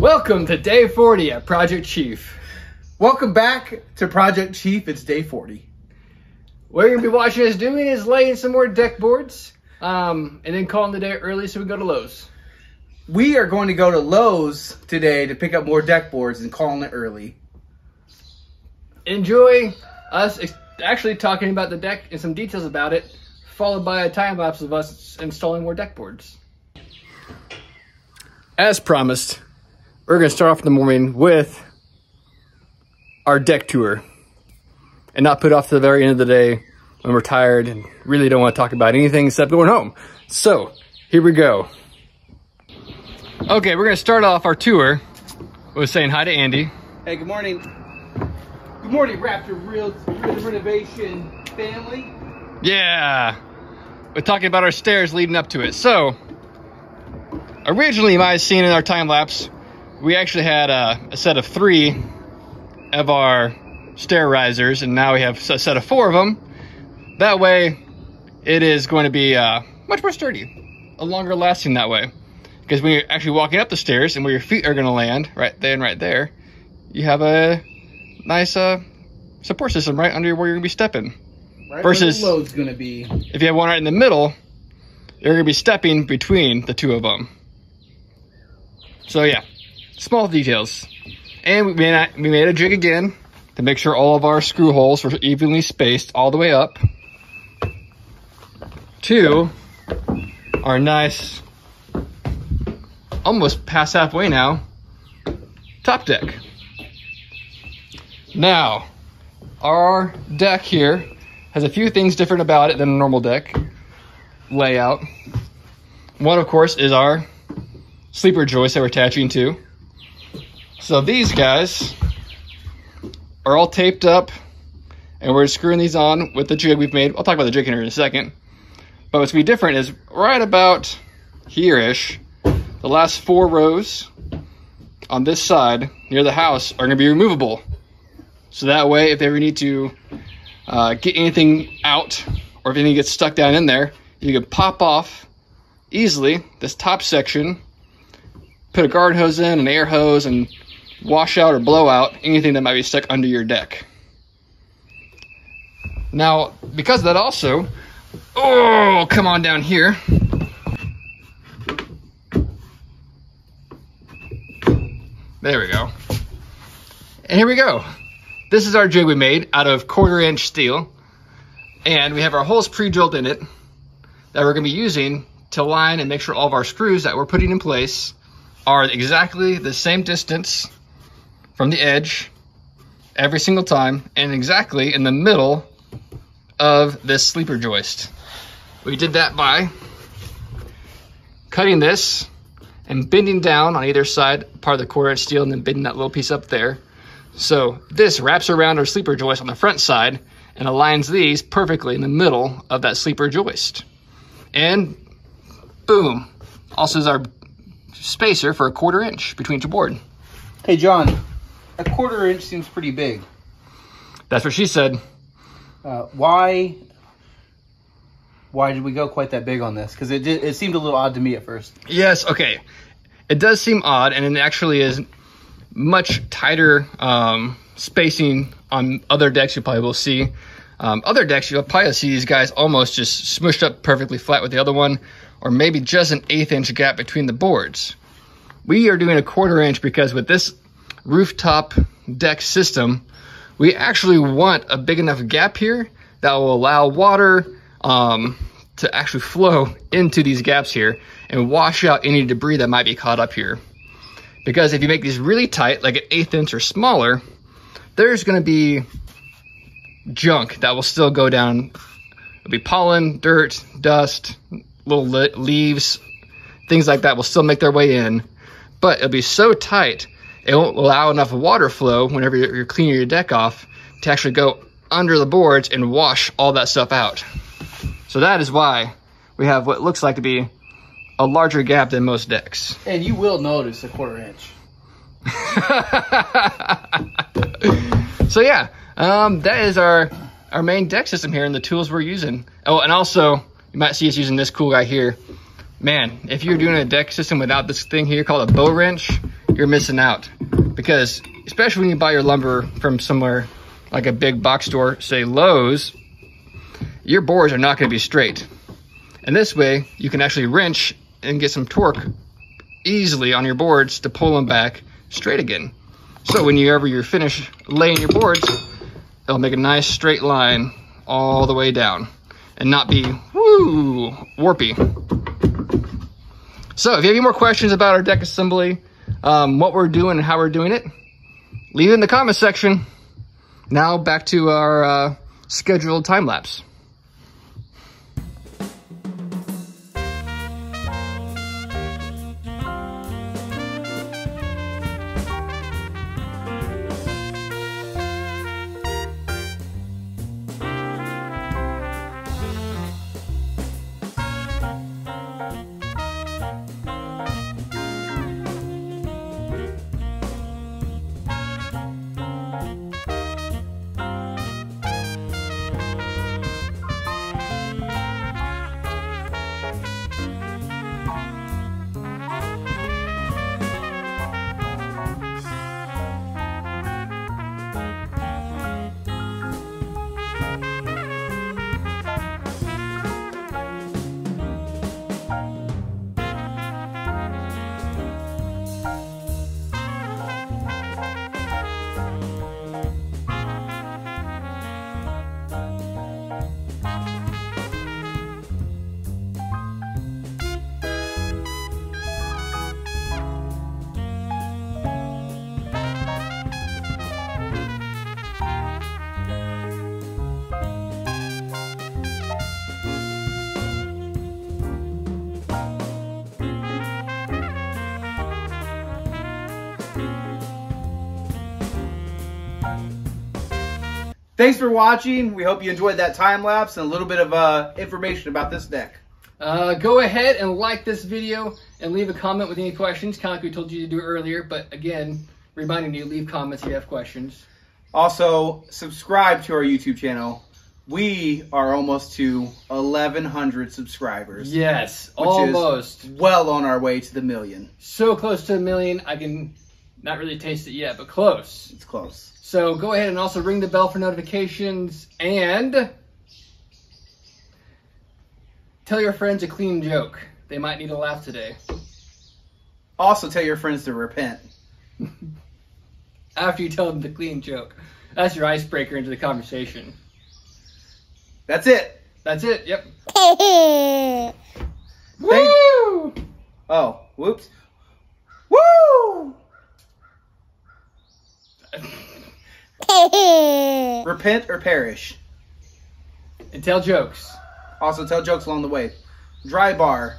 Welcome to day 40 at Project Chief. Welcome back to Project Chief. It's day 40. What you're going to be watching us doing is laying some more deck boards and then calling the day early so we can go to Lowe's. We are going to go to Lowe's today to pick up more deck boards and calling it early. Enjoy us actually talking about the deck and some details about it, followed by a time lapse of us installing more deck boards. As promised, we're going to start off in the morning with our deck tour and not put off to the very end of the day when we're tired and really don't want to talk about anything except going home. So here we go. Okay, we're going to start off our tour with saying hi to Andy. Hey, good morning. Good morning, Raptor Real Renovation family. Yeah, we're talking about our stairs leading up to it. So originally, you might have seen in our time lapse, we actually had a set of 3 of our stair risers, and now we have a set of 4 of them. That way, it is going to be much more sturdy, a longer lasting that way. Because when you're actually walking up the stairs and where your feet are going to land, right there and right there, you have a nice support system right under where you're going to be stepping. Right versus where the load's going to be. If you have one right in the middle, you're going to be stepping between the 2 of them. So yeah, small details. And we made a jig again to make sure all of our screw holes were evenly spaced all the way up to our nice, almost past halfway now, top deck. Now, our deck here has a few things different about it than a normal deck layout. One, of course, is our sleeper joist that we're attaching to. So these guys are all taped up, and we're screwing these on with the jig we've made. I'll talk about the jig here in a second. But what's going to be different is right about here-ish, the last 4 rows on this side near the house are going to be removable. So that way, if they ever need to get anything out, or if anything gets stuck down in there, you can pop off easily this top section, put a garden hose in, an air hose, and wash out or blow out anything that might be stuck under your deck. Now, because of that also, oh, come on down here. There we go. And here we go. This is our jig we made out of 1/4-inch steel. And we have our holes pre-drilled in it that we're going to be using to line and make sure all of our screws that we're putting in place are exactly the same distance from the edge every single time and exactly in the middle of this sleeper joist. We did that by cutting this and bending down on either side part of the 1/4-inch steel and then bending that little piece up there. So this wraps around our sleeper joist on the front side and aligns these perfectly in the middle of that sleeper joist. And boom, also is our spacer for a 1/4-inch between each board. Hey, John, a 1/4-inch seems pretty big. That's what she said. Why did we go quite that big on this? Because it seemed a little odd to me at first. Yes, okay. It does seem odd, and it actually is much tighter spacing on other decks you probably will see. Other decks, you'll probably see these guys almost just smushed up perfectly flat with the other one, or maybe just an 1/8-inch gap between the boards. We are doing a 1/4-inch because with this rooftop deck system, we actually want a big enough gap here that will allow water to actually flow into these gaps here and wash out any debris that might be caught up here. Because if you make these really tight, like an 1/8 inch or smaller, there's going to be junk that will still go down. It'll be pollen, dirt, dust, little leaves, things like that will still make their way in. But it'll be so tight, it won't allow enough water flow whenever you're cleaning your deck off to actually go under the boards and wash all that stuff out. So that is why we have what looks like to be a larger gap than most decks. And you will notice a 1/4-inch. So yeah, that is our main deck system here and the tools we're using. Oh, and also you might see us using this cool guy here. Man, if you're doing a deck system without this thing here called a bow wrench, you're missing out. Because especially when you buy your lumber from somewhere like a big box store, say Lowe's, your boards are not going to be straight. And this way, you can actually wrench and get some torque easily on your boards to pull them back straight again. So whenever you're finished laying your boards, it'll make a nice straight line all the way down and not be warpy. So if you have any more questions about our deck assembly, what we're doing and how we're doing it, leave it in the comment section. Now back to our scheduled time lapse. Thanks for watching. We hope you enjoyed that time lapse and a little bit of information about this deck. Go ahead and like this video and leave a comment with any questions, kind of like we told you to do earlier. But again, reminding you, leave comments if you have questions. Also, subscribe to our YouTube channel. We are almost to 1,100 subscribers. Yes, which almost. Is well on our way to the 1,000,000. So close to 1,000,000. I can not really taste it yet, but close. It's close. So go ahead and also ring the bell for notifications and tell your friends a clean joke. They might need a laugh today. Also tell your friends to repent. After you tell them the clean joke. That's your icebreaker into the conversation. That's it. That's it, yep. Woo! Oh, whoops. Woo! Repent or perish. And tell jokes. Also tell jokes along the way. Dry bar.